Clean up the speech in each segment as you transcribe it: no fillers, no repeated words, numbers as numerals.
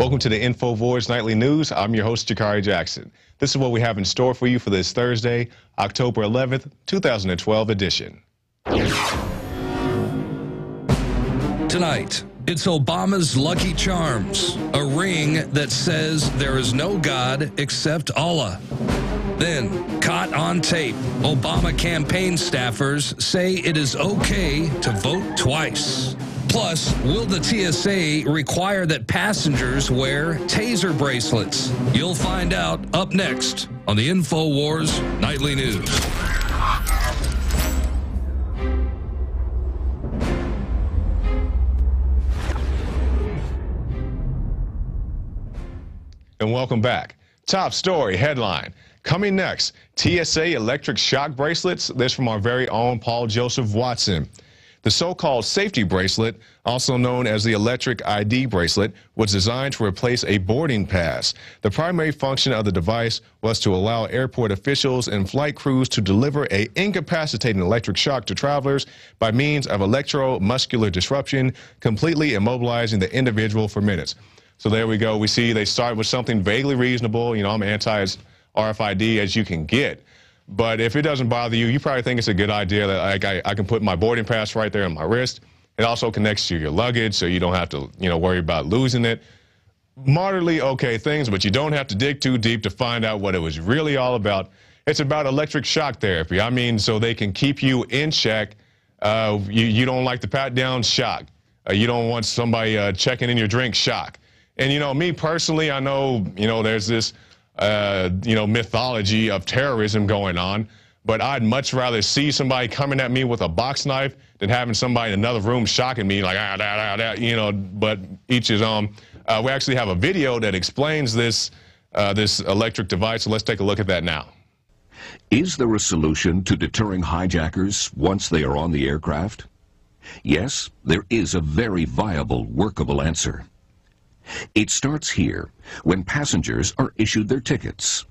Welcome to the InfoWars Nightly News. I'm your host, Jakari Jackson. This is what we have in store for you for this Thursday, October 11th, 2012 edition. Tonight, it's Obama's Lucky Charms, a ring that says there is no God except Allah. Then, caught on tape, Obama campaign staffers say it is okay to vote twice. Plus, will the TSA require that passengers wear taser bracelets? You'll find out up next on the InfoWars Nightly News. And welcome back. Top story headline. Coming next, TSA electric shock bracelets. This from our very own Paul Joseph Watson. The so-called safety bracelet, also known as the electric ID bracelet, was designed to replace a boarding pass. The primary function of the device was to allow airport officials and flight crews to deliver an incapacitating electric shock to travelers by means of electromuscular disruption, completely immobilizing the individual for minutes. So there we go. We see they start with something vaguely reasonable. You know, I'm anti-RFID as you can get. But if it doesn't bother you, you probably think it's a good idea that I can put my boarding pass right there on my wrist. It also connects to your luggage, so you don't have to, worry about losing it. Moderately okay things, but you don't have to dig too deep to find out what it was really all about. It's about electric shock therapy. I mean, so they can keep you in check. You don't like the pat-down shock. You don't want somebody checking in your drink shock. And, me personally, I know, there's this mythology of terrorism going on, but I'd much rather see somebody coming at me with a box knife than having somebody in another room shocking me like, but each his own. We actually have a video that explains this electric device, so let's take a look at that now. Is there a solution to deterring hijackers once they are on the aircraft? Yes, there is a very viable, workable answer. It starts here, when passengers are issued their tickets.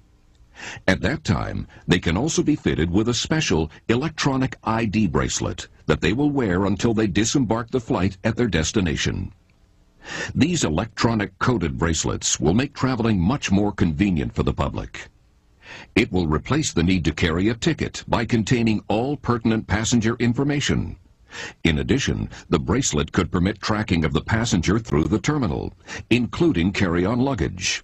At that time, they can also be fitted with a special electronic ID bracelet that they will wear until they disembark the flight at their destination. These electronic coded bracelets will make traveling much more convenient for the public. It will replace the need to carry a ticket by containing all pertinent passenger information. In addition, the bracelet could permit tracking of the passenger through the terminal, including carry-on luggage.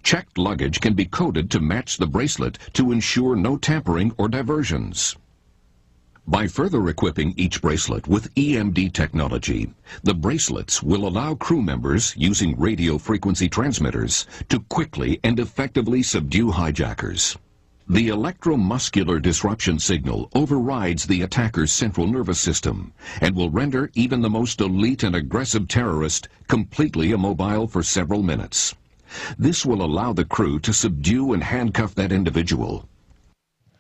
Checked luggage can be coded to match the bracelet to ensure no tampering or diversions. By further equipping each bracelet with EMD technology, the bracelets will allow crew members using radio frequency transmitters to quickly and effectively subdue hijackers. The electromuscular disruption signal overrides the attacker's central nervous system and will render even the most elite and aggressive terrorist completely immobile for several minutes. This will allow the crew to subdue and handcuff that individual.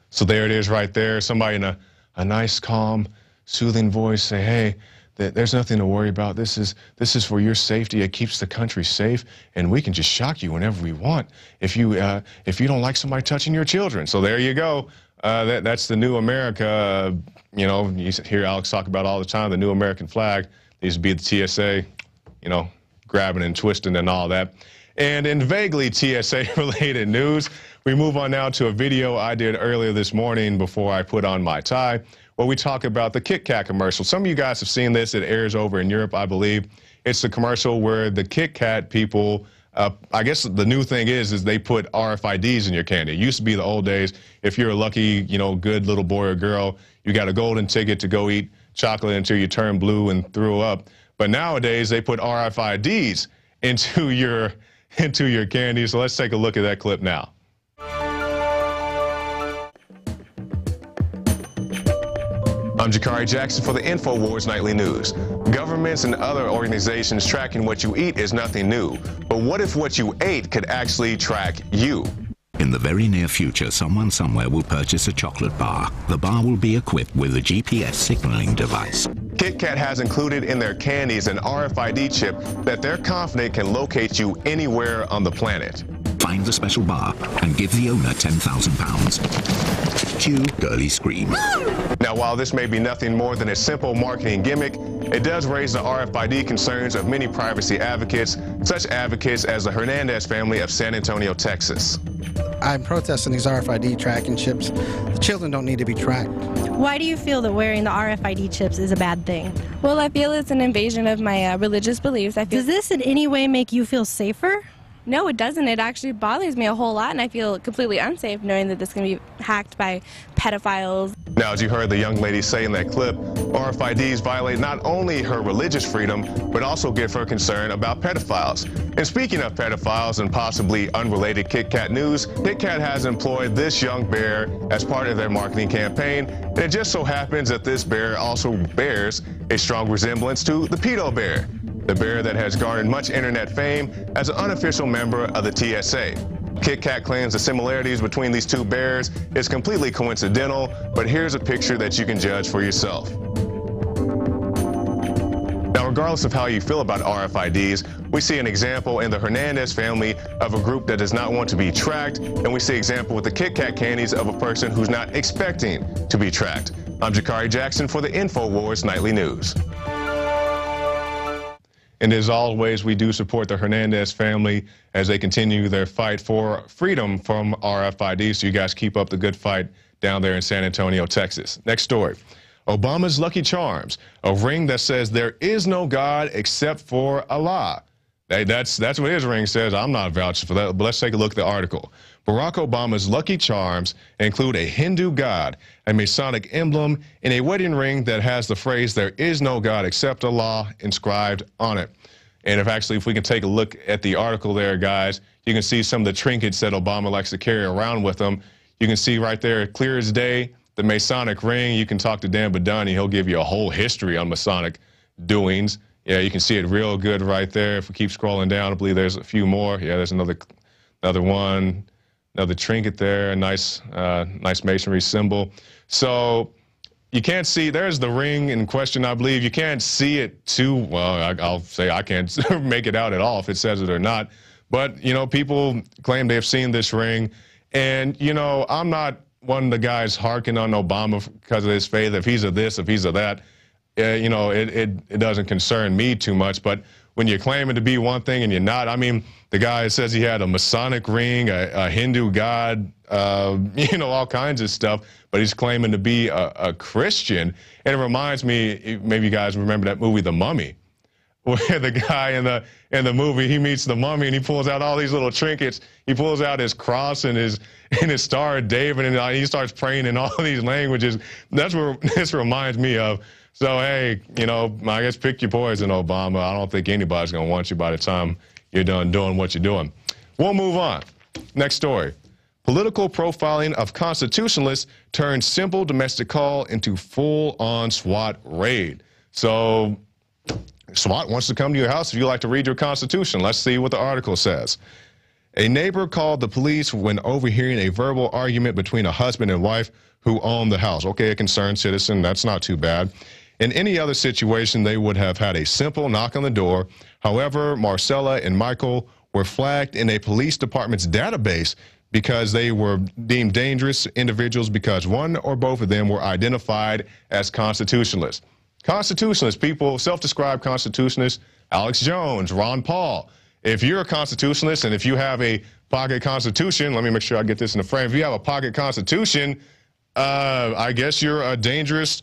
So there it is right there. Somebody in a nice, calm, soothing voice say, hey, there's nothing to worry about. This is for your safety. It keeps the country safe, and we can just shock you whenever we want if you don't like somebody touching your children. So there you go. That's the new America. You hear Alex talk about all the time. The new American flag needs to be the TSA. Grabbing and twisting and all that. And in vaguely TSA-related news, we move on now to a video I did earlier this morning before I put on my tie, where we talk about the Kit Kat commercial. Some of you guys have seen this. It airs over in Europe, I believe. It's the commercial where the Kit Kat people, I guess the new thing is they put RFIDs in your candy. It used to be the old days. If you're a lucky, good little boy or girl, you got a golden ticket to go eat chocolate until you turn blue and throw up. But nowadays, they put RFIDs into your candy. So let's take a look at that clip now. I'm Jakari Jackson for the InfoWars Nightly News. Governments and other organizations tracking what you eat is nothing new. But what if what you ate could actually track you? In the very near future, someone somewhere will purchase a chocolate bar. The bar will be equipped with a GPS signaling device. Kit Kat has included in their candies an RFID chip that they're confident can locate you anywhere on the planet. find the special bar, and give the owner £10,000. Cue girly scream. Now, while this may be nothing more than a simple marketing gimmick, it does raise the RFID concerns of many privacy advocates, such advocates as the Hernandez family of San Antonio, Texas. I'm protesting these RFID tracking chips. The children don't need to be tracked. Why do you feel that wearing the RFID chips is a bad thing? Well, I feel it's an invasion of my religious beliefs. Does this in any way make you feel safer? No, it doesn't. It actually bothers me a whole lot, and I feel completely unsafe knowing that this can be hacked by pedophiles. Now, as you heard the young lady say in that clip, RFIDs violate not only her religious freedom, but also give her concern about pedophiles. And speaking of pedophiles and possibly unrelated Kit Kat news, Kit Kat has employed this young bear as part of their marketing campaign. And it just so happens that this bear also bears a strong resemblance to the pedo bear, the bear that has garnered much internet fame as an unofficial member of the TSA. Kit Kat claims the similarities between these two bears is completely coincidental, but here's a picture that you can judge for yourself. Now, regardless of how you feel about RFIDs, we see an example in the Hernandez family of a group that does not want to be tracked, and we see an example with the Kit Kat candies of a person who's not expecting to be tracked. I'm Jakari Jackson for the InfoWars Nightly News. And as always, we do support the Hernandez family as they continue their fight for freedom from RFID. So you guys keep up the good fight down there in San Antonio, Texas. Next story. Obama's Lucky Charms, a ring that says there is no God except for Allah. That's what his ring says. I'm not vouching for that, but let's take a look at the article. Barack Obama's Lucky Charms include a Hindu god, a Masonic emblem, and a wedding ring that has the phrase, "There is no God except Allah," inscribed on it. And if we can take a look at the article there, guys, you can see some of the trinkets that Obama likes to carry around with him. You can see right there, clear as day, the Masonic ring. You can talk to Dan Badani. He'll give you a whole history on Masonic doings. Yeah, you can see it real good right there. If we keep scrolling down, I believe there's a few more. Yeah, there's another one, another trinket there, a nice masonry symbol. So you can't see, there's the ring in question, I believe. You can't see it too well. I'll say I can't make it out at all if it says it or not. But, you know, people claim they've seen this ring. And, you know, I'm not one of the guys harking on Obama because of his faith, if he's of this, if he's of that. You know, it doesn't concern me too much, but when you're claiming to be one thing and you're not, I mean, the guy says he had a Masonic ring, a Hindu god, you know, all kinds of stuff, but he's claiming to be a Christian. And it reminds me, maybe you guys remember that movie, The Mummy, where the guy in the movie, he meets the mummy and he pulls out all these little trinkets. He pulls out his cross and his Star of David, and he starts praying in all these languages. That's what this reminds me of. So, hey, you know, I guess pick your poison, Obama. I don't think anybody's going to want you by the time you're done doing what you're doing. We'll move on. Next story. Political profiling of constitutionalists turns simple domestic call into full-on SWAT raid. So SWAT wants to come to your house if you like to read your Constitution. Let's see what the article says. A neighbor called the police when overhearing a verbal argument between a husband and wife who owned the house. Okay, a concerned citizen, that's not too bad. In any other situation, they would have had a simple knock on the door. However, Marcella and Michael were flagged in a police department's database because they were deemed dangerous individuals because one or both of them were identified as constitutionalists. Constitutionalists, people, self-described constitutionalists, Alex Jones, Ron Paul. If you're a constitutionalist and if you have a pocket constitution, let me make sure I get this in the frame. If you have a pocket constitution, I guess you're a dangerous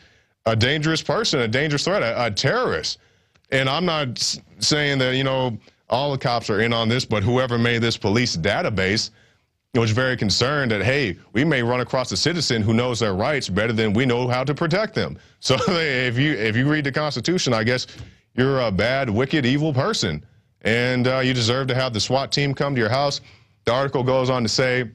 person, a dangerous threat, a terrorist. And I'm not saying that, you know, all the cops are in on this, but whoever made this police database was very concerned that, hey, we may run across a citizen who knows their rights better than we know how to protect them. So if you read the Constitution, I guess you're a bad, wicked, evil person. And you deserve to have the SWAT team come to your house. The article goes on to say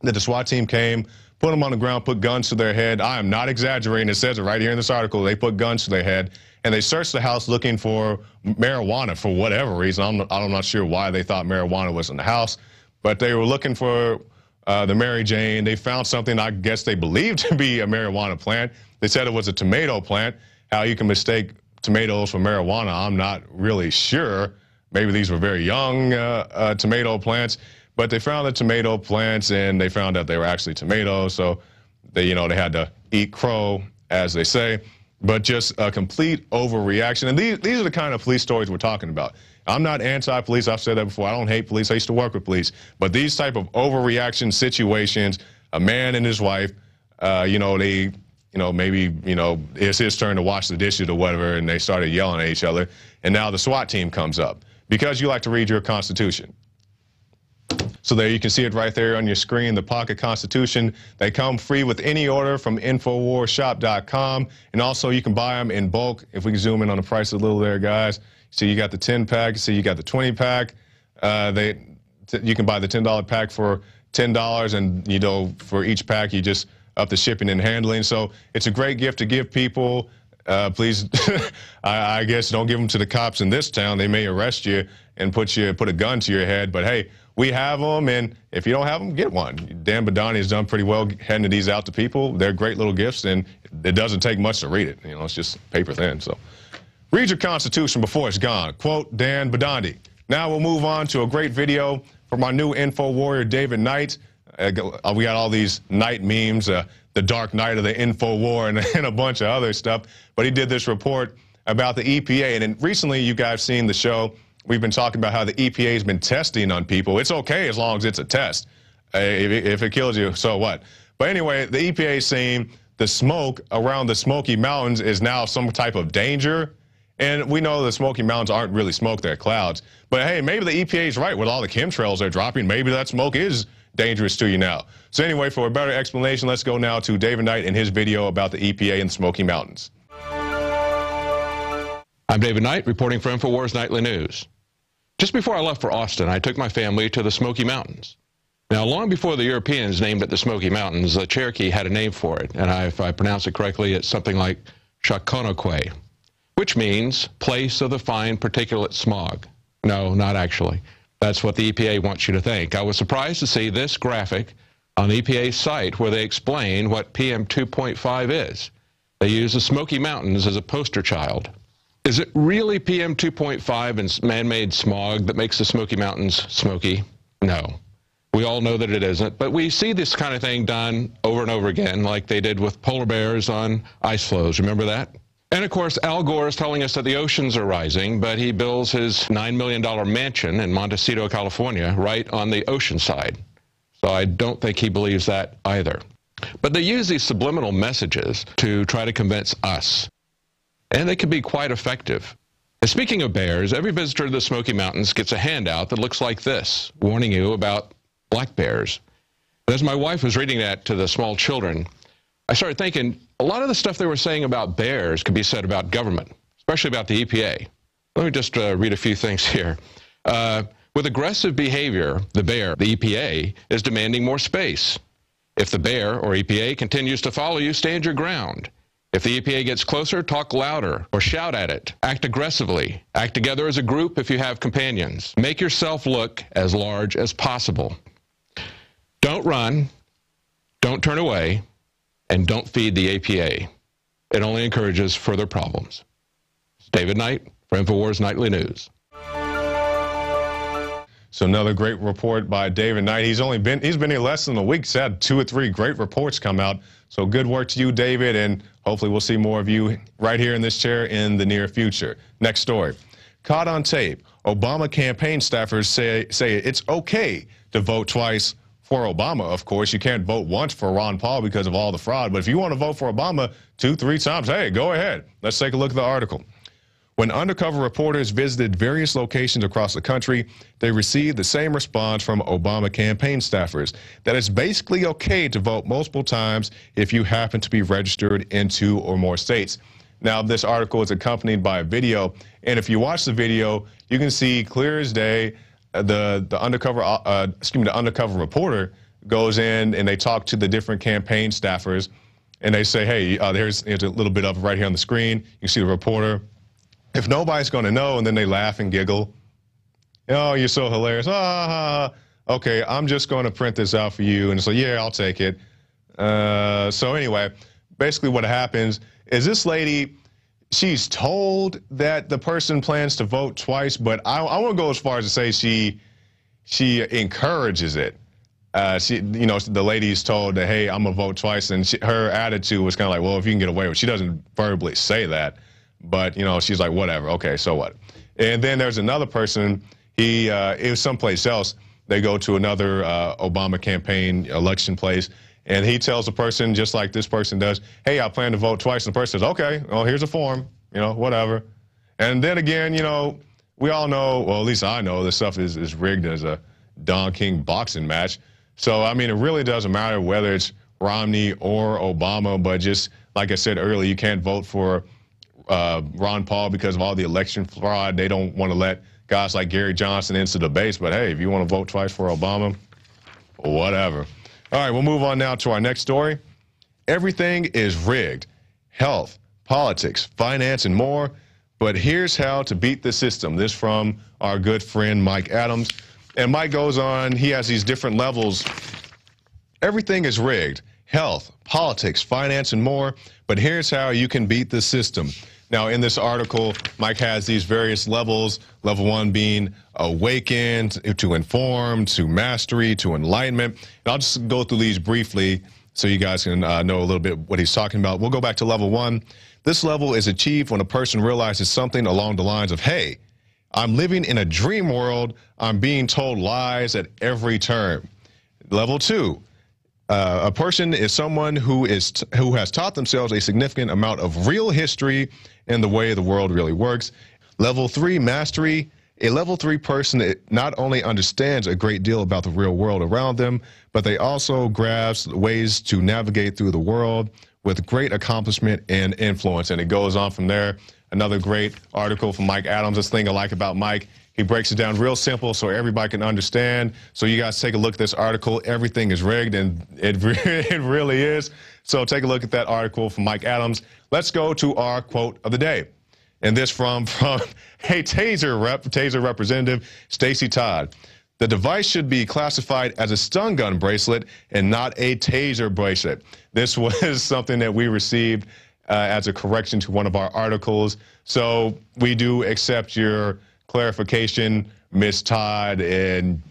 that the SWAT team came, put them on the ground, put guns to their head. I am not exaggerating. It says it right here in this article. They put guns to their head, and they searched the house looking for marijuana for whatever reason. I'm not sure why they thought marijuana was in the house, but they were looking for the Mary Jane. They found something I guess they believed to be a marijuana plant. They said it was a tomato plant. How you can mistake tomatoes for marijuana, I'm not really sure. Maybe these were very young tomato plants. But they found the tomato plants, and they found out they were actually tomatoes. So they had to eat crow, as they say. But just a complete overreaction. And these are the kind of police stories we're talking about. I'm not anti-police. I've said that before. I don't hate police. I used to work with police. But these type of overreaction situations, a man and his wife, maybe it's his turn to wash the dishes or whatever, and they started yelling at each other. And now the SWAT team comes up because you like to read your Constitution. So there you can see it right there on your screen, the Pocket Constitution. They come free with any order from InfoWarsShop.com. And also you can buy them in bulk. If we can zoom in on the price a little there, guys. So you got the 10-pack. See, you got the 20-pack. You can buy the $10 pack for $10, and for each pack you just up the shipping and handling. So it's a great gift to give people. Please, I guess don't give them to the cops in this town. They may arrest you and put a gun to your head. But hey, we have them, and if you don't have them, get one. Dan Badani has done pretty well handing these out to people. They're great little gifts, and it doesn't take much to read it. It's just paper thin. So read your Constitution before it's gone. Quote Dan Badani. Now we'll move on to a great video from our new info warrior, David Knight. We got all these Knight memes, the Dark Knight of the info war, and a bunch of other stuff. But he did this report about the EPA. And then recently, you guys seen the show. We've been talking about how the EPA has been testing on people. It's okay as long as it's a test. If it kills you, so what? But anyway, the EPA is saying the smoke around the Smoky Mountains is now some type of danger. And we know the Smoky Mountains aren't really smoke, they're clouds. But hey, maybe the EPA is right with all the chemtrails they're dropping. Maybe that smoke is dangerous to you now. So anyway, for a better explanation, let's go now to David Knight and his video about the EPA and the Smoky Mountains. I'm David Knight, reporting for InfoWars Nightly News. Just before I left for Austin, I took my family to the Smoky Mountains. Now, long before the Europeans named it the Smoky Mountains, the Cherokee had a name for it. And if I pronounce it correctly, it's something like Shakonoquay, which means place of the fine particulate smog. No, not actually. That's what the EPA wants you to think. I was surprised to see this graphic on the EPA's site where they explain what PM 2.5 is. They use the Smoky Mountains as a poster child. Is it really PM 2.5 and man-made smog that makes the Smoky Mountains smoky? No. We all know that it isn't, but we see this kind of thing done over and over again, like they did with polar bears on ice floes. Remember that? And of course, Al Gore is telling us that the oceans are rising, but he builds his $9 million mansion in Montecito, California, right on the ocean side. So I don't think he believes that either. But they use these subliminal messages to try to convince us. And they can be quite effective. And speaking of bears, every visitor to the Smoky Mountains gets a handout that looks like this, warning you about black bears. And as my wife was reading that to the small children, I started thinking a lot of the stuff they were saying about bears could be said about government, especially about the EPA. Let me just read a few things here. With aggressive behavior, the bear, the EPA, is demanding more space. If the bear or EPA continues to follow you, stand your ground. If the EPA gets closer, talk louder or shout at it. Act aggressively. Act together as a group if you have companions. Make yourself look as large as possible. Don't run. Don't turn away. And don't feed the EPA. It only encourages further problems. It's David Knight for InfoWars Nightly News. So another great report by David Knight. He's been here less than a week. He's had 2 or 3 great reports come out. So good work to you, David, and hopefully we'll see more of you right here in this chair in the near future. Next story. Caught on tape. Obama campaign staffers say it's okay to vote twice for Obama. Of course, you can't vote once for Ron Paul because of all the fraud. But if you want to vote for Obama 2, 3 times, hey, go ahead. Let's take a look at the article. When undercover reporters visited various locations across the country, they received the same response from Obama campaign staffers, that it's basically okay to vote multiple times if you happen to be registered in 2 or more states. Now, this article is accompanied by a video, and if you watch the video, you can see clear as day the undercover reporter goes in and they talk to the different campaign staffers, and they say, hey, here's a little bit of it right here on the screen. You see the reporter. If nobody's going to know, and then they laugh and giggle. Oh, you're so hilarious. Okay, I'm just going to print this out for you. And it's like, yeah, I'll take it. So anyway, basically what happens is this lady, she's told that the person plans to vote twice, but I won't go as far as to say she encourages it. The lady's told that, hey, I'm gonna vote twice, and her attitude was kind of like, well, if you can get away with it. She doesn't verbally say that, but she's like, whatever, okay, so what? And then there's another person. It was someplace else. They go to another Obama campaign election place, and he tells the person, just like this person does, hey, I plan to vote twice. And the person says, okay, well, here's a form, whatever. And then again, we all know, well, at least I know, this stuff is rigged as a Don King boxing match. So, I mean, it really doesn't matter whether it's Romney or Obama, but just like I said earlier, you can't vote for Ron Paul because of all the election fraud. They don't want to let guys like Gary Johnson into the base, but hey, if you want to vote twice for Obama, whatever. All right, we'll move on now to our next story. Everything is rigged. Health, politics, finance, and more. But here's how to beat the system. This from our good friend Mike Adams. And Mike goes on, he has these different levels. Everything is rigged. Health, politics, finance, and more. But here's how you can beat the system. Now, in this article, Mike has these various levels. Level 1 being awakened, to informed, to mastery, to enlightenment. And I'll just go through these briefly so you guys can know a little bit what he's talking about. We'll go back to level 1. This level is achieved when a person realizes something along the lines of, hey, I'm living in a dream world. I'm being told lies at every turn. Level 2. A person is someone who has taught themselves a significant amount of real history in the way the world really works. Level 3, mastery. A level 3 person not only understands a great deal about the real world around them, but they also grasp ways to navigate through the world with great accomplishment and influence. And it goes on from there. Another great article from Mike Adams. This thing I like about Mike, he breaks it down real simple so everybody can understand. So you guys take a look at this article. Everything is rigged, and it really is. So take a look at that article from Mike Adams. Let's go to our quote of the day. And this from a Taser representative, Stacey Todd. The device should be classified as a stun gun bracelet and not a taser bracelet. This was something that we received as a correction to one of our articles. So we do accept your clarification, Ms. Todd, and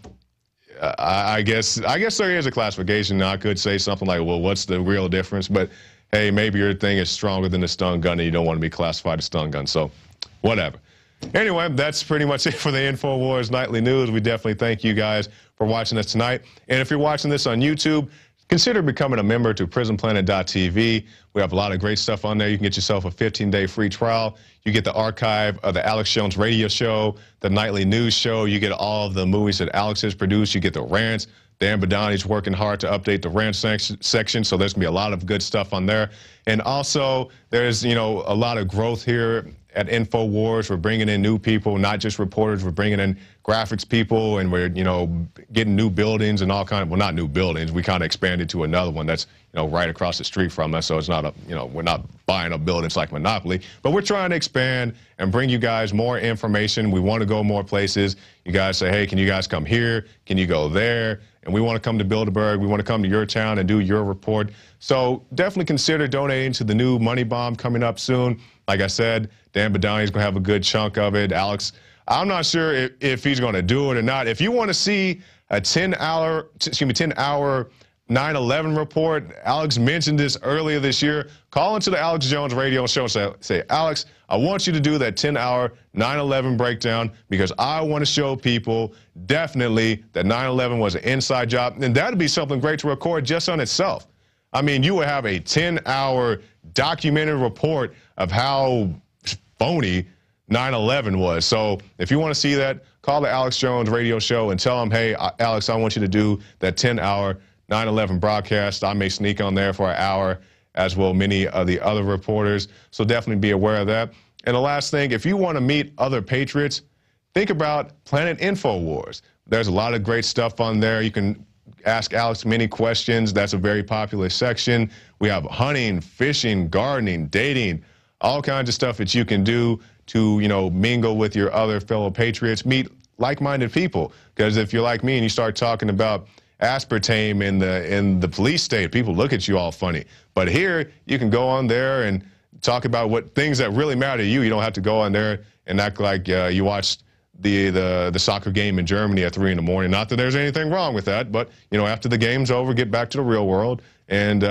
I guess there is a classification. Now, I could say something like, well, what's the real difference? But hey, maybe your thing is stronger than a stun gun and you don't want to be classified as stun gun. So whatever. Anyway, that's pretty much it for the InfoWars Nightly News. We definitely thank you guys for watching us tonight. And if you're watching this on YouTube, consider becoming a member to PrisonPlanet.tv. We have a lot of great stuff on there. You can get yourself a 15-day free trial. You get the archive of the Alex Jones radio show, the nightly news show. You get all of the movies that Alex has produced. You get the rants. Dan Badani's working hard to update the rant section, so there's going to be a lot of good stuff on there. And also, there's, a lot of growth here at InfoWars. We're bringing in new people, not just reporters. We're bringing in graphics people, and we're, getting new buildings and all kind of, well, not new buildings. We kind of expanded to another one that's, right across the street from us. So it's not we're not buying up buildings like Monopoly, but we're trying to expand and bring you guys more information. We want to go more places. You guys say, hey, can you guys come here? Can you go there? And we want to come to Bilderberg. We want to come to your town and do your report. So definitely consider donating to the new Money Bomb coming up soon. Like I said, Dan Badani's going to have a good chunk of it. Alex, I'm not sure if he's going to do it or not. If you want to see a 10-hour 9/11 report, Alex mentioned this earlier this year. Call into the Alex Jones radio show and say, Alex, I want you to do that 10-hour 9/11 breakdown because I want to show people definitely that 9/11 was an inside job. And that would be something great to record just on itself. I mean, you would have a 10-hour documented report of how phony 9/11 was. So if you want to see that, call the Alex Jones radio show and tell him, hey, Alex, I want you to do that 10-hour 9/11 broadcast. I may sneak on there for an hour, as will many of the other reporters. So definitely be aware of that. And the last thing, if you want to meet other patriots, think about Planet InfoWars. There's a lot of great stuff on there. You can ask Alex many questions. That's a very popular section. We have hunting, fishing, gardening, dating, all kinds of stuff that you can do to, mingle with your other fellow patriots, meet like-minded people. Because if you're like me and you start talking about aspartame in the police state, people look at you all funny. But here, you can go on there and talk about what things that really matter to you. You don't have to go on there and act like you watched the soccer game in Germany at 3 in the morning. Not that there's anything wrong with that, but you know, after the game's over, get back to the real world and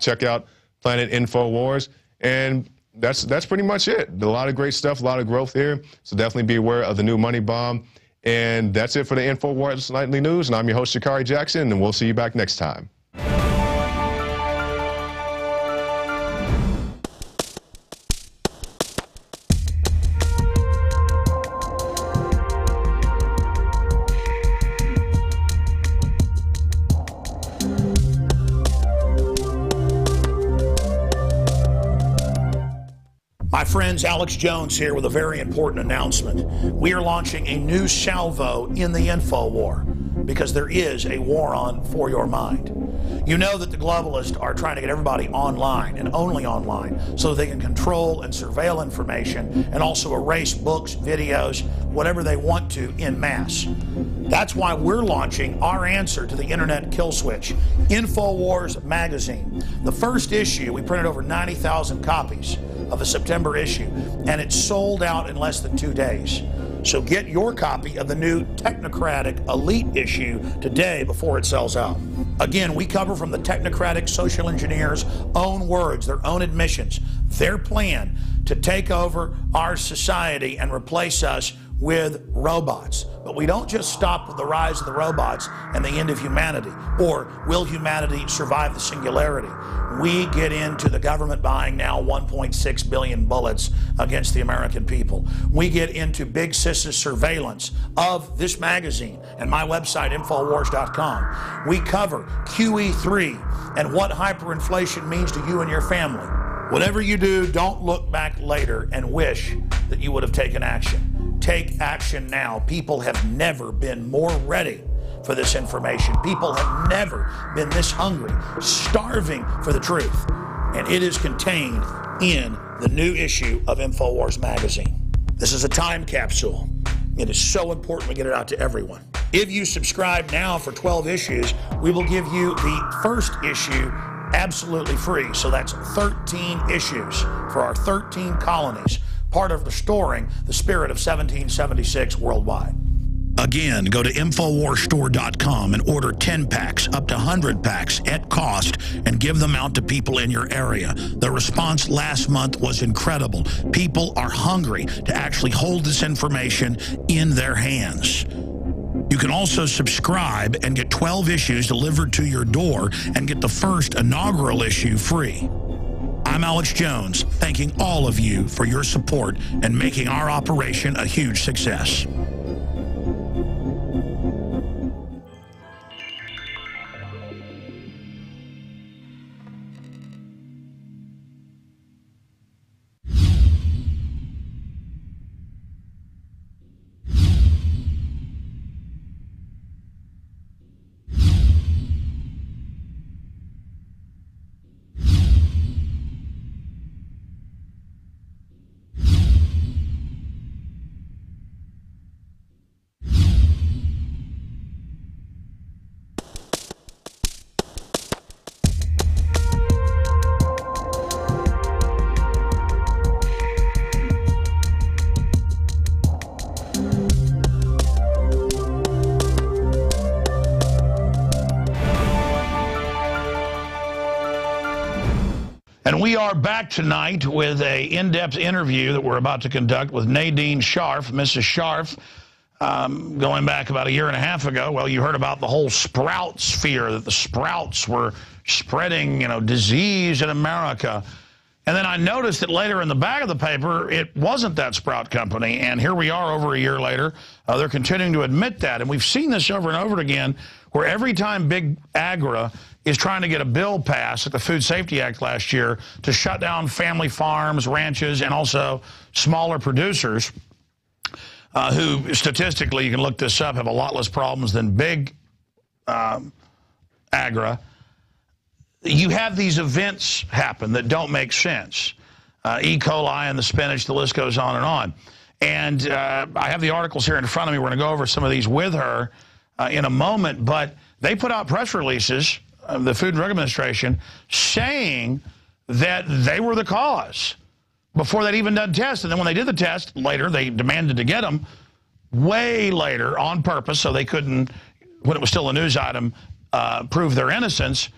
check out Planet InfoWars. And that's pretty much it. A lot of great stuff, a lot of growth here. So definitely be aware of the new money bomb. And that's it for the InfoWars Nightly News. And I'm your host, Shakari Jackson, and we'll see you back next time. My friends, Alex Jones here with a very important announcement. We are launching a new salvo in the info war because there is a war on for your mind. You know that the globalists are trying to get everybody online and only online so they can control and surveil information and also erase books, videos, whatever they want to en masse. That's why we're launching our answer to the internet kill switch, InfoWars magazine. The first issue, we printed over 90,000 copies of the September issue, and it's sold out in less than 2 days. So get your copy of the new technocratic elite issue today before it sells out. Again, we cover from the technocratic social engineers' own words, their own admissions, their plan to take over our society and replace us with robots. But we don't just stop with the rise of the robots and the end of humanity, or will humanity survive the singularity? We get into the government buying now 1.6 billion bullets against the American people. We get into Big Sis's surveillance of this magazine and my website, InfoWars.com. We cover QE3 and what hyperinflation means to you and your family. Whatever you do, don't look back later and wish that you would have taken action. Take action now. People have never been more ready for this information. People have never been this hungry, starving for the truth. And it is contained in the new issue of InfoWars magazine. This is a time capsule. It is so important we get it out to everyone. If you subscribe now for 12 issues, we will give you the first issue absolutely free. So that's 13 issues for our 13 colonies, part of restoring the spirit of 1776 worldwide. Again, go to InfoWarsStore.com and order 10 packs, up to 100 packs at cost, and give them out to people in your area. The response last month was incredible. People are hungry to actually hold this information in their hands. You can also subscribe and get 12 issues delivered to your door and get the first inaugural issue free. I'm Alex Jones, thanking all of you for your support and making our operation a huge success. And we are back tonight with an in-depth interview that we're about to conduct with Nadine Scharf. Mrs. Scharf, going back about 1.5 years ago, well, you heard about the whole sprouts fear, that the sprouts were spreading, disease in America. And then I noticed that later in the back of the paper, it wasn't that sprout company. And here we are over 1 year later. They're continuing to admit that. And we've seen this over and over again, where every time Big Agra is trying to get a bill passed at the Food Safety Act last year to shut down family farms, ranches, and also smaller producers who statistically, you can look this up, have a lot less problems than Big Agra. You have these events happen that don't make sense. E. coli and the spinach, the list goes on and on. And I have the articles here in front of me. We're going to go over some of these with her in a moment. But they put out press releases, the Food and Drug Administration, saying that they were the cause before they'd even done tests. And then when they did the test later, they demanded to get them. way later on purpose, so they couldn't, when it was still a news item, prove their innocence.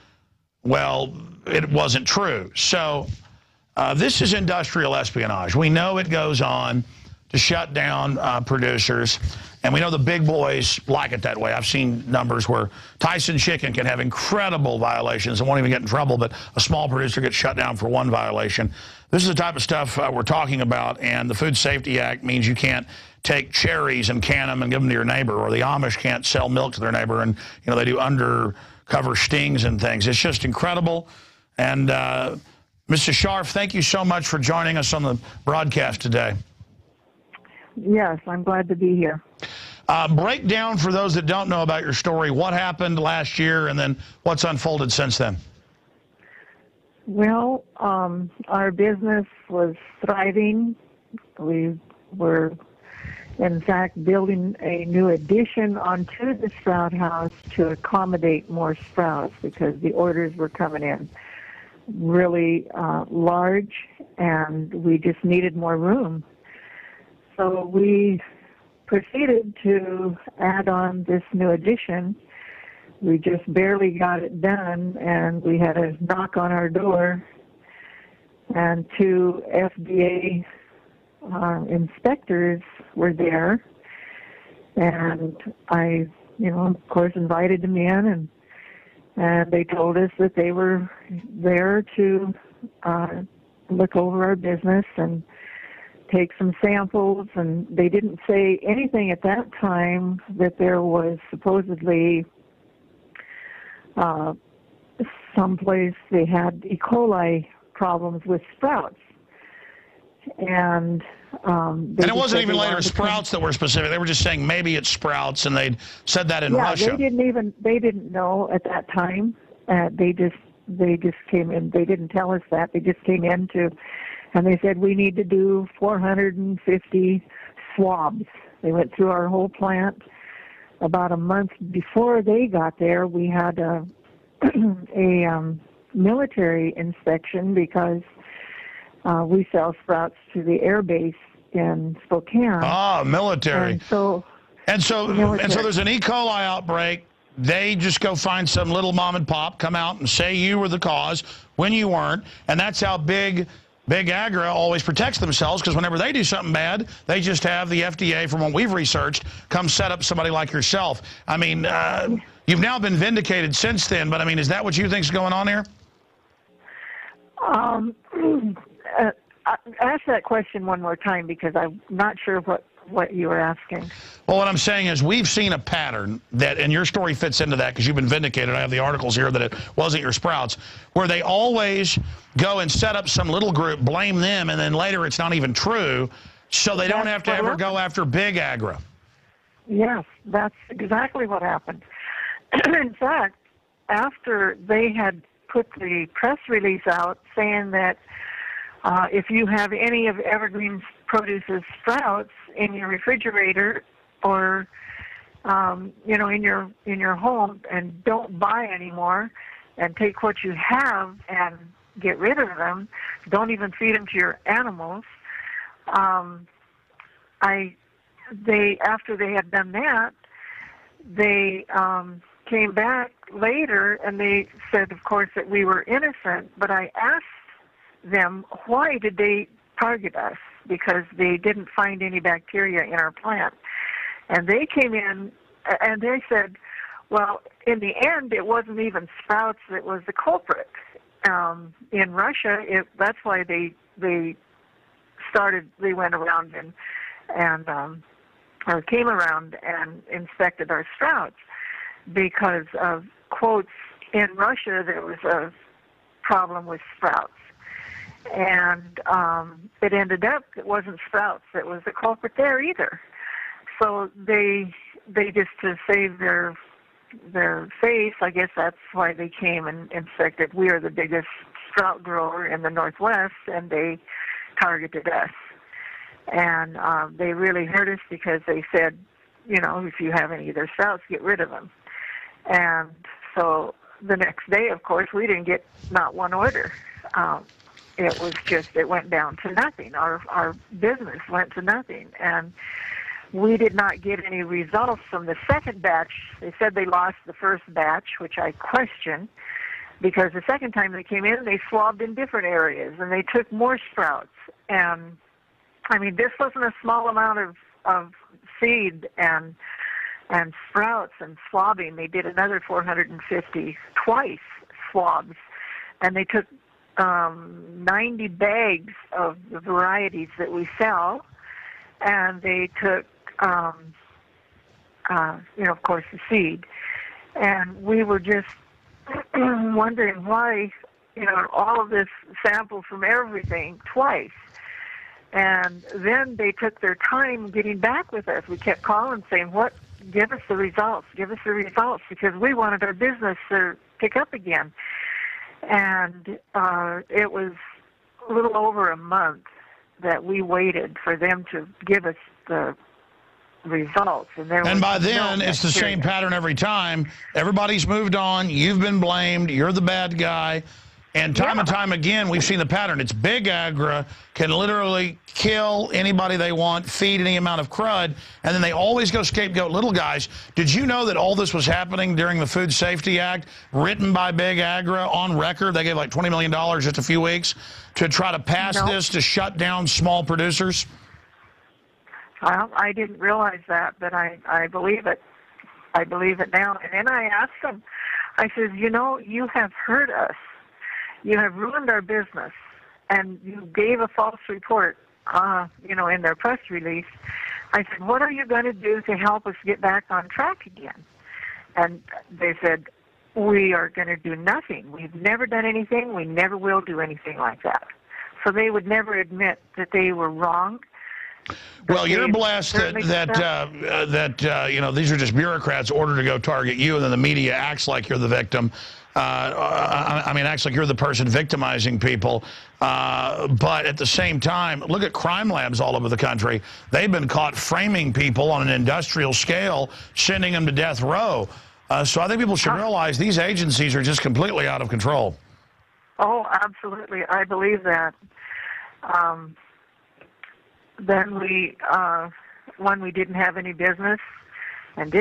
Well, it wasn't true. So this is industrial espionage. We know it goes on to shut down producers, and we know the big boys like it that way. I've seen numbers where Tyson Chicken can have incredible violations and won't even get in trouble, but a small producer gets shut down for one violation. This is the type of stuff we're talking about, and the Food Safety Act means you can't take cherries and can them and give them to your neighbor, or the Amish can't sell milk to their neighbor, and they do undercover stings and things. It's just incredible. And Mr. Scharf, thank you so much for joining us on the broadcast today. Yes, I'm glad to be here. Break down, for those that don't know about your story, what happened last year and then what's unfolded since then. Well, our business was thriving. We were, in fact, building a new addition onto the sprout house to accommodate more sprouts because the orders were coming in really large, and we just needed more room. So we proceeded to add on this new addition. We just barely got it done, and we had a knock on our door, and 2 FDA inspectors were there, and I, of course, invited them in, and they told us that they were there to look over our business and take some samples, and they didn't say anything at that time that there was supposedly someplace they had E. coli problems with sprouts. And it wasn't even later sprouts that were specific. They were just saying maybe it's sprouts, and they'd said that in Russia. They didn't know at that time. They just came in. They didn't tell us that. They just came in and they said we need to do 450 swabs. They went through our whole plant. About a month before they got there, we had a military inspection because we sell sprouts to the air base in Spokane. Ah, military. And so there's an E. coli outbreak. They just go find some little mom and pop, come out and say you were the cause when you weren't, and that's how Big Agra always protects themselves, because whenever they do something bad, they just have the FDA, from what we've researched, come set up somebody like yourself. I mean, you've now been vindicated since then, but I mean, is that what you think is going on here? Ask that question one more time, because I'm not sure what you were asking. Well, what I'm saying is we've seen a pattern that, and your story fits into that because you've been vindicated. I have the articles here that it wasn't your sprouts, where they always go and set up some little group, blame them, and then later it's not even true, so they don't have to ever go after Big Agra. Yes, that's exactly what happened. In fact, after they had put the press release out saying that if you have any of Evergreen Produce's sprouts in your refrigerator or in your home, and don't buy anymore, and take what you have and get rid of them, don't even feed them to your animals. After they had done that, they came back later and they said, of course, that we were innocent. But I asked them, why did they target us? Because they didn't find any bacteria in our plant. And they came in and they said, well, in the end, it wasn't even sprouts that was the culprit. In Russia, that's why they went around or came around and inspected our sprouts, because of quotes, in Russia there was a problem with sprouts. And it ended up, it wasn't sprouts that was the culprit there either. So they just, to save their face, I guess that's why they came and inspected. We are the biggest sprout grower in the Northwest, and they targeted us. And they really hurt us because they said, if you have any of their sprouts, get rid of them. And so the next day, of course, we didn't get not one order. It went down to nothing. Our business went to nothing. And we did not get any results from the second batch. They said they lost the first batch, which I questioned, because the second time they came in, they swabbed in different areas, and they took more sprouts. And, I mean, this wasn't a small amount of seed and sprouts and swabbing. They did another 450 twice swabs, and they took 90 bags of the varieties that we sell, and they took, of course, the seed. And we were just wondering why, all of this sample from everything twice. And then they took their time getting back with us. We kept calling saying, give us the results, because we wanted our business to pick up again. And it was a little over a month that we waited for them to give us the results. And by then, it's the same pattern every time. Everybody's moved on. You've been blamed. You're the bad guy. And time and time again, we've seen the pattern. It's big agri can literally kill anybody they want, feed any amount of crud, and then they always go scapegoat little guys. Did you know that all this was happening during the Food Safety Act, written by big agri on record? They gave like $20 million just a few weeks to try to pass this to shut down small producers. Well, I didn't realize that, but I believe it. I believe it now. And then I asked them, I said, you have hurt us. You have ruined our business, and you gave a false report, in their press release. I said, what are you going to do to help us get back on track again? And they said, we are going to do nothing. We've never done anything. We never will do anything like that. So they would never admit that they were wrong. Well, you're blessed that these are just bureaucrats ordered to go target you, and then the media acts like you're the victim. Acts like you're the person victimizing people. But at the same time, look at crime labs all over the country. They've been caught framing people on an industrial scale, sending them to death row. So I think people should realize these agencies are just completely out of control. Oh, absolutely. I believe that. Then when we didn't have any business, and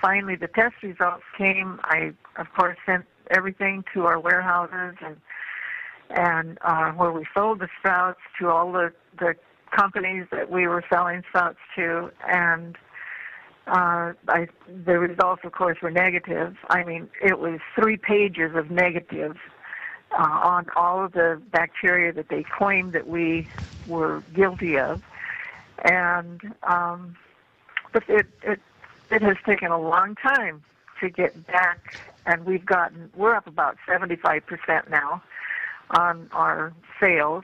finally the test results came. I, of course, sent everything to our warehouses and where we sold the sprouts, to all the companies that we were selling sprouts to, and the results, of course, were negative. I mean, it was 3 pages of negatives on all of the bacteria that they claimed that we were guilty of. And but it has taken a long time to get back, and we're up about 75% now on our sales.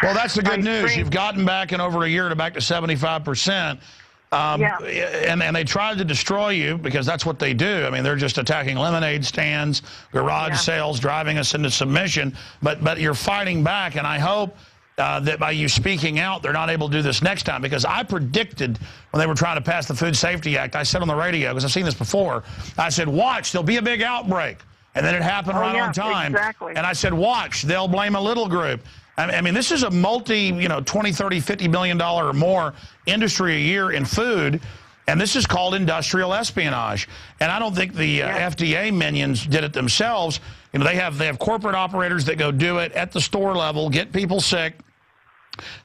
Well, that's the good news. You've gotten back in over a year back to 75%. And they tried to destroy you, because that's what they do. I mean, they're just attacking lemonade stands, garage sales, driving us into submission. But you're fighting back, and I hope that by you speaking out, they're not able to do this next time. Because I predicted when they were trying to pass the Food Safety Act, I said on the radio, because I've seen this before, I said, watch, there'll be a big outbreak. And then it happened on time. Exactly. And I said, watch, they'll blame a little group. I mean, this is a multi, $20, $30, $50 million or more industry a year in food, and this is called industrial espionage. And I don't think the FDA minions did it themselves. They have corporate operators that go do it at the store level, get people sick,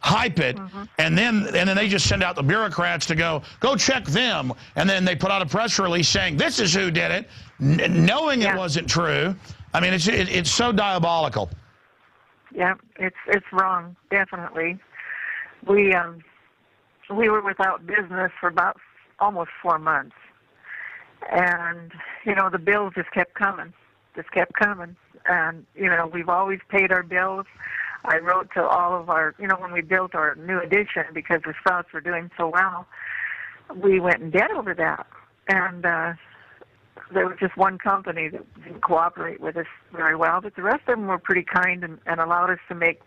hype it, and then they just send out the bureaucrats to go check them, and then they put out a press release saying this is who did it, knowing it wasn't true. I mean, it's so diabolical. Yeah, it's wrong, definitely. We were without business for about almost 4 months, and the bills just kept coming, and we've always paid our bills. I wrote to all of our, when we built our new addition, because the sprouts were doing so well, we went in debt over that, and there was just one company that didn't cooperate with us very well, but the rest of them were pretty kind and allowed us to make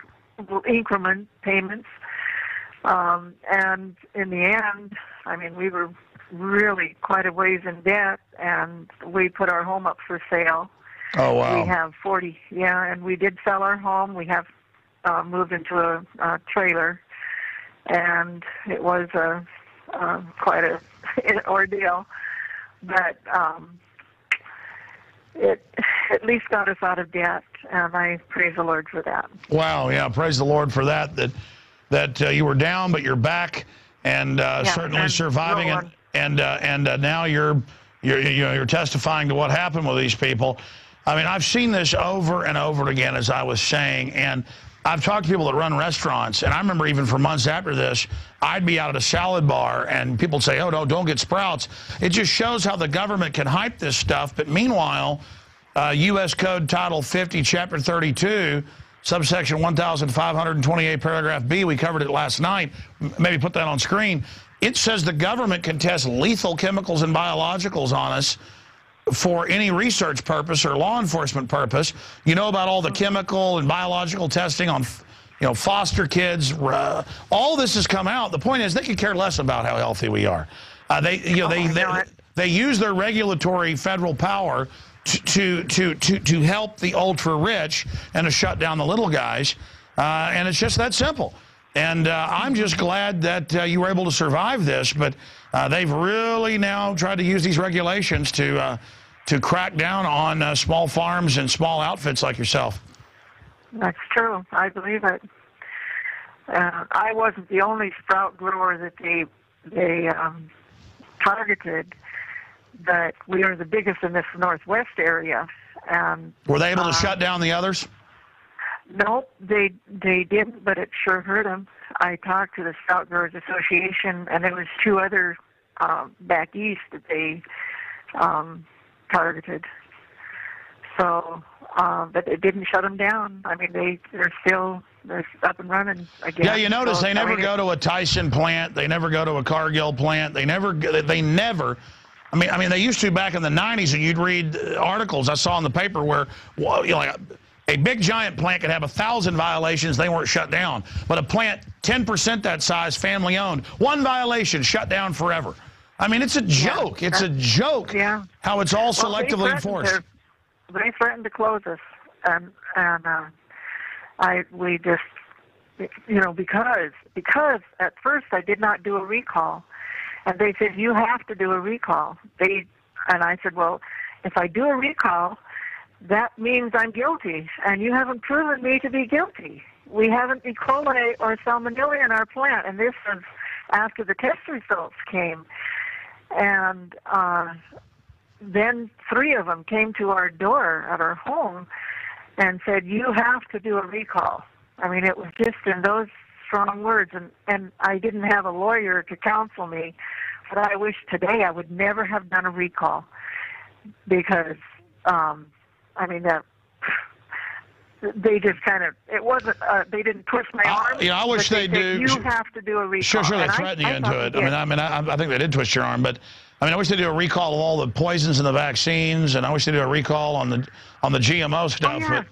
increment payments. And in the end, I mean, we were really quite a ways in debt, and we put our home up for sale. Oh, wow. We have 40, and we did sell our home. We have moved into a trailer, and it was quite an ordeal, but it at least got us out of debt, and I praise the Lord for that. Wow, yeah, praise the Lord for that. That you were down, but you're back, and certainly and surviving, and now you're testifying to what happened with these people. I mean, I've seen this over and over again, as I was saying, and I've talked to people that run restaurants, and I remember even for months after this, I'd be out at a salad bar, and people would say, oh, no, don't get Sprouts. It just shows how the government can hype this stuff, but meanwhile, U.S. Code Title 50, Chapter 32, subsection 1528, paragraph B, we covered it last night, maybe put that on screen. It says the government can test lethal chemicals and biologicals on us for any research purpose or law enforcement purpose. You know about all the chemical and biological testing on, foster kids. All this has come out. The point is they could care less about how healthy we are. They use their regulatory federal power to help the ultra rich and to shut down the little guys, and it's just that simple. And I'm just glad that you were able to survive this, but they've really now tried to use these regulations to crack down on small farms and small outfits like yourself. That's true. I believe it. I wasn't the only sprout grower that they targeted, but we are the biggest in this Northwest area. And were they able to shut down the others? No, they didn't, but it sure hurt them. I talked to the Sprout Growers Association, and there was two other back east that they targeted. So, but it didn't shut them down. I mean, they're up and running again. Yeah, you notice they never go to a Tyson plant. They never go to a Cargill plant. They never. I mean, they used to back in the 90s, and you'd read articles I saw in the paper where, like a big giant plant could have 1,000 violations. They weren't shut down. But a plant 10% that size, family owned, one violation, shut down forever. I mean, it's a joke. It's a joke how it's all selectively enforced. They threatened to close us, and we just, because at first I did not do a recall, and they said you have to do a recall. And I said, well, if I do a recall, that means I'm guilty, and you haven't proven me to be guilty. We haven't E. coli or salmonella in our plant, and this was after the test results came. And then 3 of them came to our door at our home and said, you have to do a recall. I mean, it was just in those strong words, and I didn't have a lawyer to counsel me, but I wish today I would never have done a recall because, I mean, they just kind of, it wasn't, they didn't twist my arm. Yeah, I wish they do. You have to do a recall. Sure, they threatened you into it. I think they did twist your arm, but I mean, I wish they do a recall of all the poisons in the vaccines, and I wish they do a recall on the GMO stuff. Oh,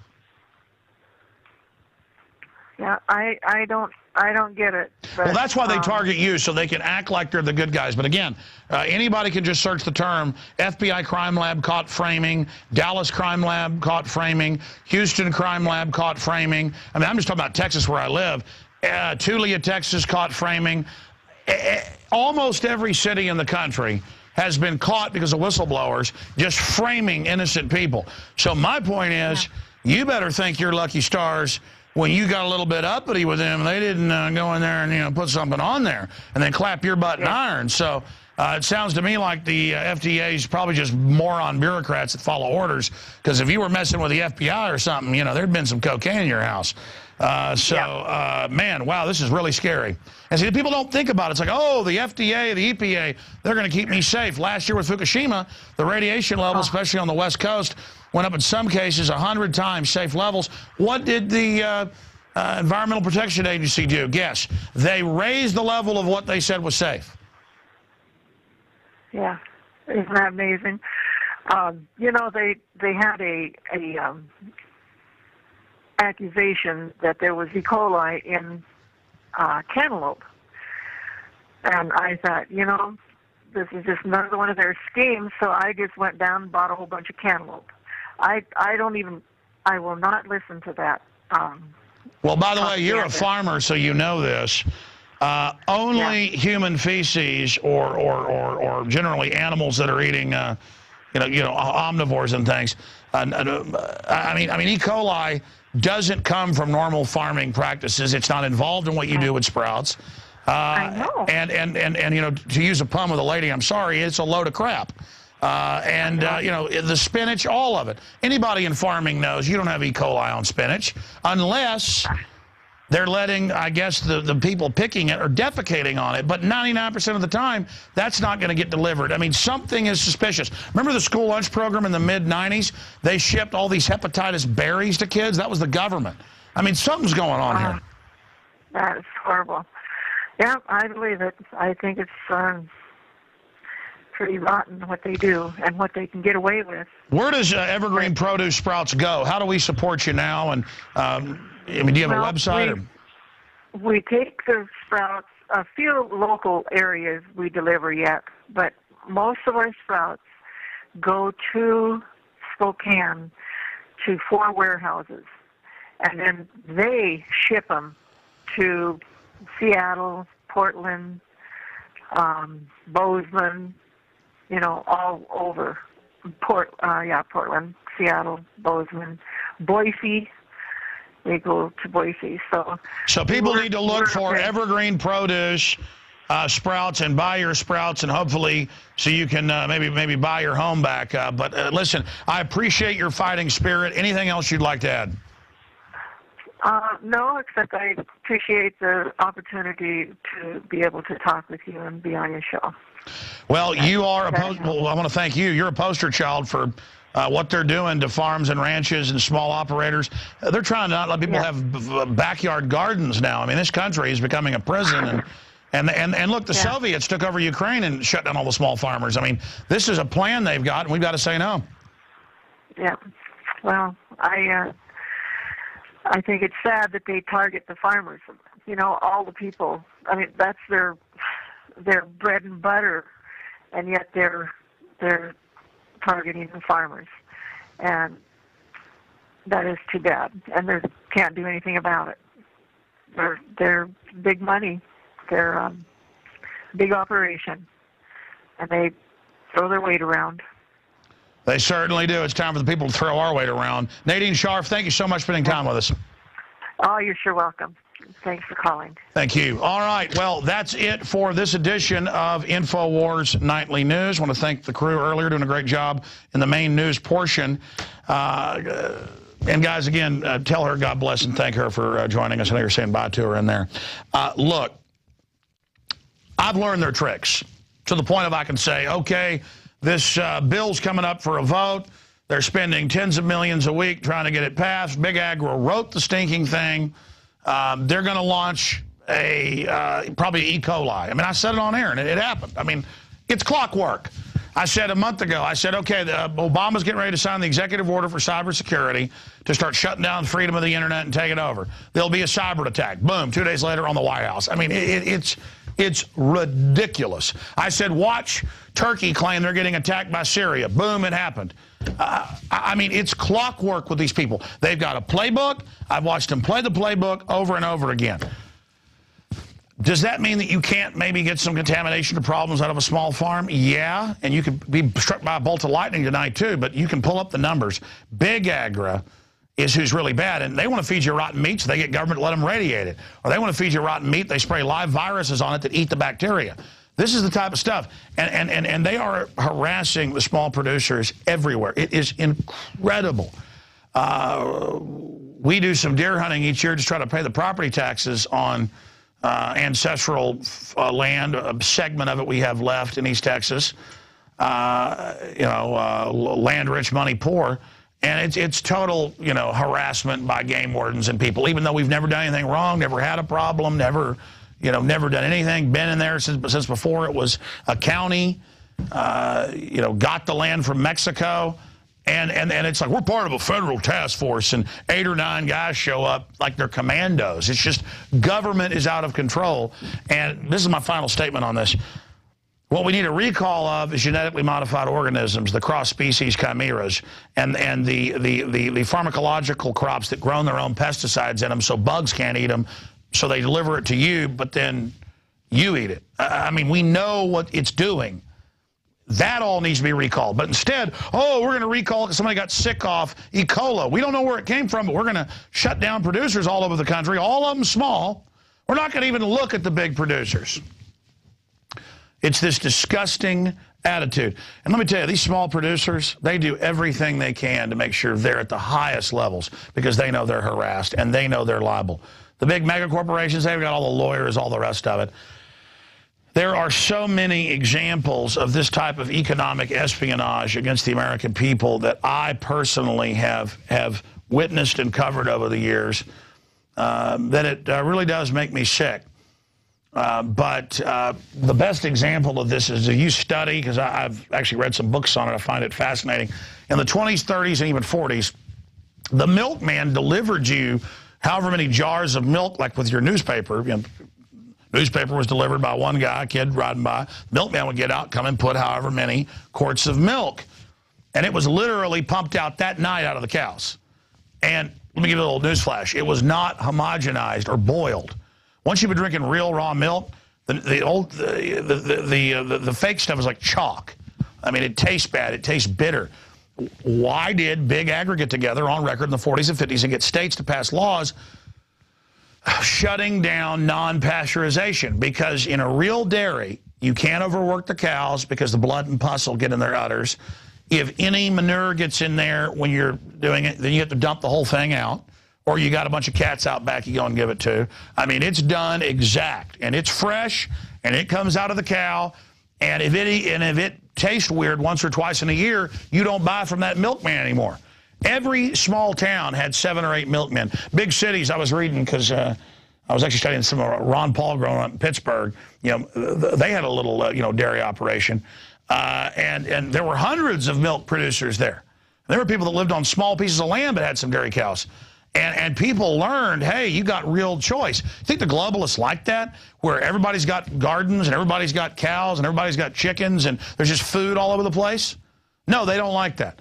yeah. I don't get it. But, well, that's why they target you, so they can act like they're the good guys. But again, anybody can just search the term FBI crime lab caught framing, Dallas crime lab caught framing, Houston crime lab caught framing. I mean, I'm just talking about Texas where I live. Tulia, Texas caught framing. Almost every city in the country has been caught because of whistleblowers just framing innocent people. So my point is, you better thank your lucky stars when you got a little bit uppity with them. They didn't go in there and put something on there and then clap your butt in iron. So it sounds to me like the FDA is probably just moron bureaucrats that follow orders, because if you were messing with the FBI or something, there'd been some cocaine in your house. Man, wow, this is really scary. And see, people don't think about it. It's like, oh, the FDA, the EPA, they're going to keep me safe. Last year with Fukushima, the radiation level, especially on the West Coast, went up in some cases 100 times safe levels. What did the Environmental Protection Agency do? Guess. They raised the level of what they said was safe. Yeah, isn't that amazing? They had a accusation that there was E. coli in cantaloupe, and I thought, this is just another one of their schemes. So I just went down and bought a whole bunch of cantaloupe. I will not listen to that. Well, by the way, you're a farmer, so you know this. Only human feces or generally animals that are eating, omnivores and things. I mean, E. coli doesn't come from normal farming practices. It's not involved in what you do with sprouts. I know. And to use a pun with a lady, I'm sorry, it's a load of crap. The spinach, all of it. Anybody in farming knows you don't have E. coli on spinach unless they're letting, I guess, the people picking it or defecating on it. But 99% of the time, that's not going to get delivered. I mean, something is suspicious. Remember the school lunch program in the mid-'90s? They shipped all these hepatitis berries to kids. That was the government. I mean, something's going on here. That is horrible. Yeah, I believe it. I think it's pretty rotten what they do and what they can get away with. Where does Evergreen Produce Sprouts go? How do we support you now? And do you have a website? We take the sprouts, a few local areas we deliver yet, but most of our sprouts go to Spokane to 4 warehouses, and then they ship them to Seattle, Portland, Bozeman, all over. Portland, Seattle, Bozeman, Boise. They go to Boise. So people need to look for Evergreen Produce sprouts and buy your sprouts, and hopefully so you can maybe buy your home back. But listen, I appreciate your fighting spirit. Anything else you'd like to add? No, except I appreciate the opportunity to be able to talk with you and be on your show. Well, you are well, I want to thank you. You're a poster child for what they're doing to farms and ranches and small operators. They're trying to not let people have backyard gardens now. I mean, this country is becoming a prison. And look, the Soviets took over Ukraine and shut down all the small farmers. I mean, this is a plan they've got, and we've got to say no. Yeah. Well, I think it's sad that they target the farmers. All the people. I mean, that's their bread and butter, and yet they're targeting the farmers, and that is too bad. And they can't do anything about it. They're big money. They're big operation, and they throw their weight around. They certainly do. It's time for the people to throw our weight around. Nadine Scharf, thank you so much for spending time with us. Oh, you're sure welcome. Thanks for calling. Thank you. All right. Well, that's it for this edition of InfoWars Nightly News. I want to thank the crew earlier, doing a great job in the main news portion. And guys, again, tell her God bless and thank her for joining us. I know you're saying bye to her in there. Look, I've learned their tricks to the point of I can say, okay, this bill's coming up for a vote. They're spending tens of millions a week trying to get it passed. Big Agro wrote the stinking thing. They're going to launch probably E. coli. I mean, I said it on air, and it happened. I mean, it's clockwork. I said a month ago, I said, okay, Obama's getting ready to sign the executive order for cybersecurity to start shutting down freedom of the internet and take it over. There'll be a cyber attack. Boom, 2 days later on the White House. I mean, it's ridiculous. I said, watch Turkey claim they're getting attacked by Syria. Boom, it happened. I mean, it's clockwork with these people. They've got a playbook. I've watched them play the playbook over and over again. Does that mean that you can't maybe get some contamination or problems out of a small farm? Yeah, and you could be struck by a bolt of lightning tonight too, but you can pull up the numbers. Big Agri is who's really bad, and they want to feed you rotten meat, so they get government to let them radiate it. Or they want to feed you rotten meat, they spray live viruses on it that eat the bacteria. This is the type of stuff, and they are harassing the small producers everywhere. It is incredible. We do some deer hunting each year to try to pay the property taxes on ancestral land, a segment of it we have left in East Texas, land rich, money poor. And it's total, harassment by game wardens and people, even though we've never done anything wrong, never had a problem, never done anything, been in there since before it was a county, got the land from Mexico. And it's like, we're part of a federal task force, and 8 or 9 guys show up like they're commandos. It's just government is out of control. And this is my final statement on this. What we need a recall of is genetically modified organisms, the cross-species chimeras, and the pharmacological crops that grow their own pesticides in them so bugs can't eat them, so they deliver it to you, but then you eat it. I mean, we know what it's doing. That all needs to be recalled. But instead, oh, we're going to recall it because somebody got sick off E. coli. We don't know where it came from, but we're going to shut down producers all over the country, all of them small. We're not going to even look at the big producers. It's this disgusting attitude. And let me tell you, these small producers, they do everything they can to make sure they're at the highest levels because they know they're harassed and they know they're liable. The big mega corporations, they've got all the lawyers, all the rest of it. There are so many examples of this type of economic espionage against the American people that I personally have witnessed and covered over the years that it really does make me sick. But the best example of this is if you study, because I've actually read some books on it, I find it fascinating. In the 20s, 30s, and even 40s, the milkman delivered you however many jars of milk, like with your newspaper. You know, newspaper was delivered by one guy, a kid riding by. Milkman would get out, come and put however many quarts of milk. And it was literally pumped out that night out of the cows. And let me give you a little news flash. It was not homogenized or boiled. Once you've been drinking real raw milk, the fake stuff is like chalk. I mean, it tastes bad. It tastes bitter. Why did Big Agri get together on record in the 40s and 50s and get states to pass laws shutting down non-pasteurization? Because in a real dairy, you can't overwork the cows because the blood and pus will get in their udders. If any manure gets in there when you're doing it, then you have to dump the whole thing out. Or you got a bunch of cats out back you go and give it to. I mean, it's done exact, and it's fresh, and it comes out of the cow, and if it tastes weird once or twice in a year, you don't buy from that milkman anymore. Every small town had 7 or 8 milkmen. Big cities, I was reading, because I was actually studying some of Ron Paul growing up in Pittsburgh. You know, they had a little, dairy operation, and there were hundreds of milk producers there. There were people that lived on small pieces of land but had some dairy cows. And people learned, hey, you got real choice. You think the globalists like that, where everybody's got gardens and everybody's got cows and everybody's got chickens and there's just food all over the place? No, they don't like that.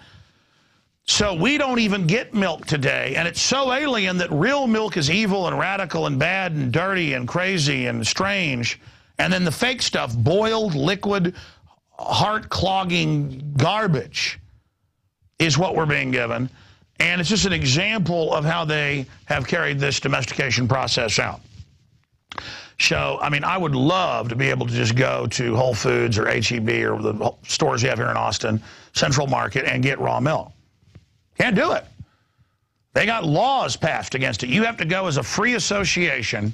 So we don't even get milk today, and it's so alien that real milk is evil and radical and bad and dirty and crazy and strange. And then the fake stuff, boiled, liquid, heart-clogging garbage is what we're being given. And it's just an example of how they have carried this domestication process out. So, I mean, I would love to be able to just go to Whole Foods or H-E-B or the stores you have here in Austin, Central Market, and get raw milk. Can't do it. They got laws passed against it. You have to go as a free association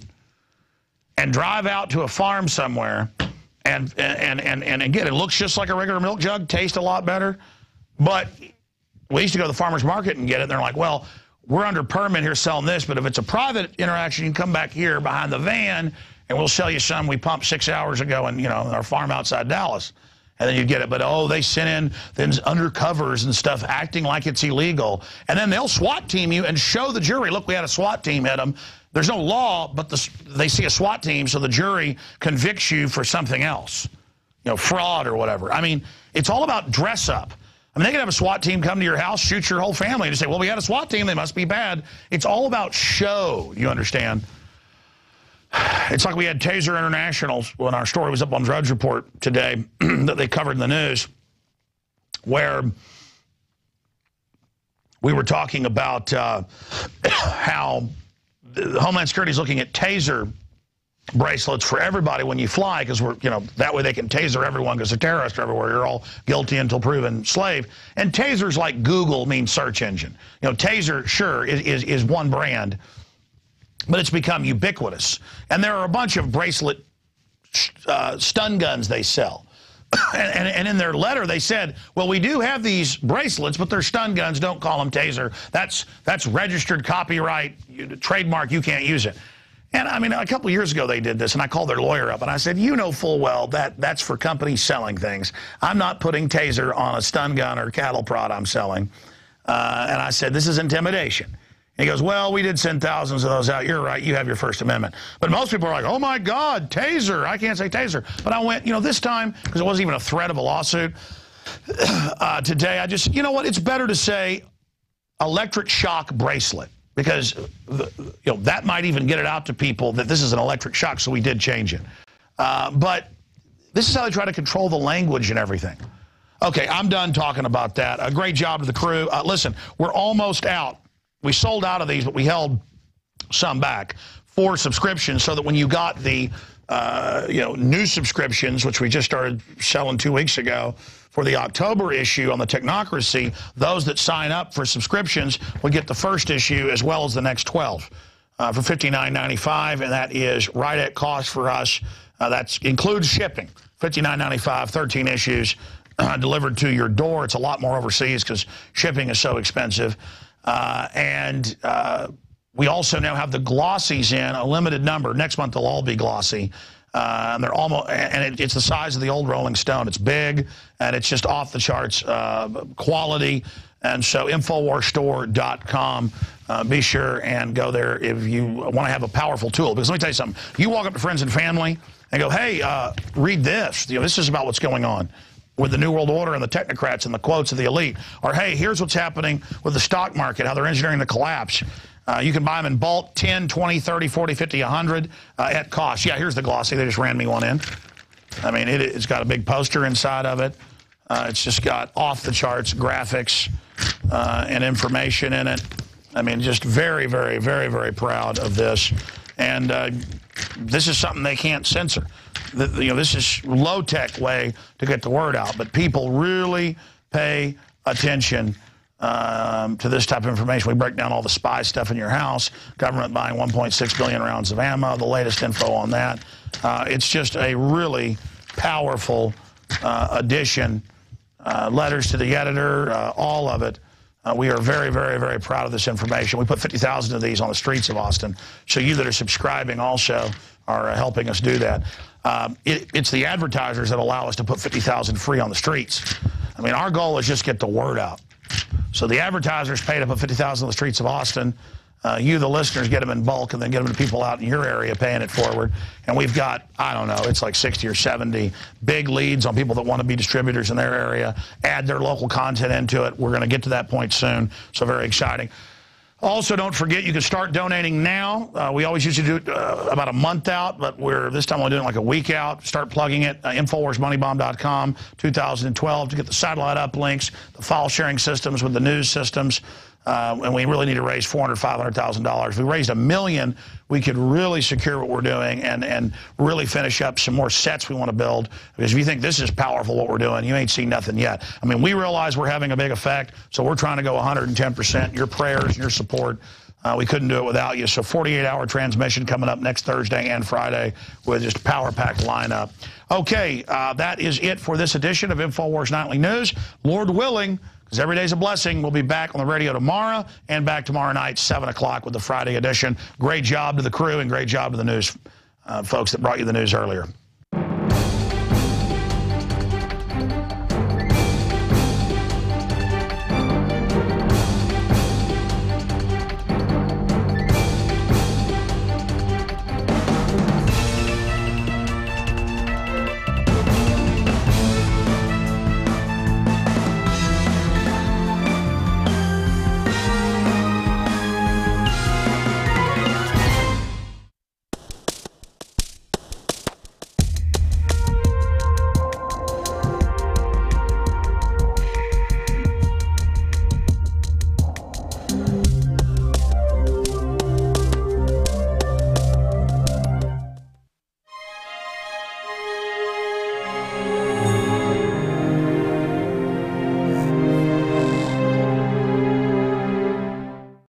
and drive out to a farm somewhere and get it. It looks just like a regular milk jug, tastes a lot better, but we used to go to the farmer's market and get it, and they're like, well, we're under permit here selling this, but if it's a private interaction, you can come back here behind the van, and we'll sell you some we pumped 6 hours ago in, our farm outside Dallas. And then you get it. But, oh, they sent in things undercovers and stuff acting like it's illegal. And then they'll SWAT team you and show the jury, look, we had a SWAT team hit them. There's no law, but they see a SWAT team, so the jury convicts you for something else, fraud or whatever. I mean, it's all about dress up. I mean, they could have a SWAT team come to your house, shoot your whole family, and say, well, we had a SWAT team, they must be bad. It's all about show, you understand? It's like we had Taser International when our story was up on Drudge Report today that they covered in the news, where we were talking about how the Homeland Security is looking at Taser bracelets for everybody when you fly, because that way they can taser everyone because they're terrorists everywhere. You're all guilty until proven slave. And Taser's like Google means search engine. Taser, sure, is one brand, but it's become ubiquitous. And there are a bunch of bracelet stun guns they sell. And in their letter they said, well, we do have these bracelets, but they're stun guns. Don't call them Taser. That's registered copyright, trademark. You can't use it. And, I mean, a couple of years ago they did this, and I called their lawyer up, and I said, you know full well that's for companies selling things. I'm not putting Taser on a stun gun or cattle prod I'm selling. And I said, this is intimidation. And he goes, well, we did send thousands of those out. You're right. You have your First Amendment. But most people are like, oh, my God, Taser. I can't say Taser. But I went, this time, because it wasn't even a threat of a lawsuit, today I just, you know what, it's better to say electric shock bracelet. Because that might even get it out to people that this is an electric shock, so we did change it. But this is how they try to control the language and everything. Okay, I'm done talking about that. A great job to the crew. Listen, we're almost out. We sold out of these, but we held some back for subscriptions so that when you got the new subscriptions, which we just started selling 2 weeks ago, for the October issue on the Technocracy, those that sign up for subscriptions will get the first issue as well as the next 12 for $59.95, and that is right at cost for us. That includes shipping. $59.95, 13 issues delivered to your door. It's a lot more overseas because shipping is so expensive. We also now have the glossies in a limited number. Next month they'll all be glossy. And they're almost, and it's the size of the old Rolling Stone. It's big, and it's just off the charts quality. And so InfoWarsStore.com. Be sure and go there if you want to have a powerful tool. Because let me tell you something. You walk up to friends and family and go, hey, read this. This is about what's going on with the New World Order and the technocrats and the quotes of the elite. Or, hey, here's what's happening with the stock market, how they're engineering the collapse. You can buy them in bulk, 10, 20, 30, 40, 50, 100 at cost. Yeah, here's the glossy. They just ran me one in. I mean, it's got a big poster inside of it. It's just got off-the-charts graphics and information in it. I mean, just very, very, very, very proud of this. And this is something they can't censor. This is low-tech way to get the word out. But people really pay attention to this type of information. We break down all the spy stuff in your house, government buying 1.6 billion rounds of ammo, the latest info on that. It's just a really powerful edition. Letters to the editor, all of it. We are very, very, very proud of this information. We put 50,000 of these on the streets of Austin. So you that are subscribing also are helping us do that. It's the advertisers that allow us to put 50,000 free on the streets. I mean, our goal is just get the word out. So the advertisers pay to put 50,000 on the streets of Austin. You, the listeners, get them in bulk and then get them to people out in your area paying it forward. And we've got, I don't know, it's like 60 or 70 big leads on people that want to be distributors in their area, add their local content into it. We're going to get to that point soon, so very exciting. Also, don't forget, you can start donating now. We always used to do it about a month out, but this time we're doing it like a week out. Start plugging it. InfoWarsMoneyBomb.com, 2012, to get the satellite uplinks, the file sharing systems with the news systems. And we really need to raise $400,000, $500,000. If we raised $1 million, we could really secure what we're doing and really finish up some more sets we want to build. Because if you think this is powerful, what we're doing, you ain't seen nothing yet. I mean, we realize we're having a big effect, so we're trying to go 110%. Your prayers and your support, we couldn't do it without you. So 48-hour transmission coming up next Thursday and Friday with just a power-packed lineup. Okay, that is it for this edition of InfoWars Nightly News. Lord willing, because every day's a blessing, we'll be back on the radio tomorrow and back tomorrow night, 7 o'clock with the Friday edition. Great job to the crew and great job to the news folks that brought you the news earlier.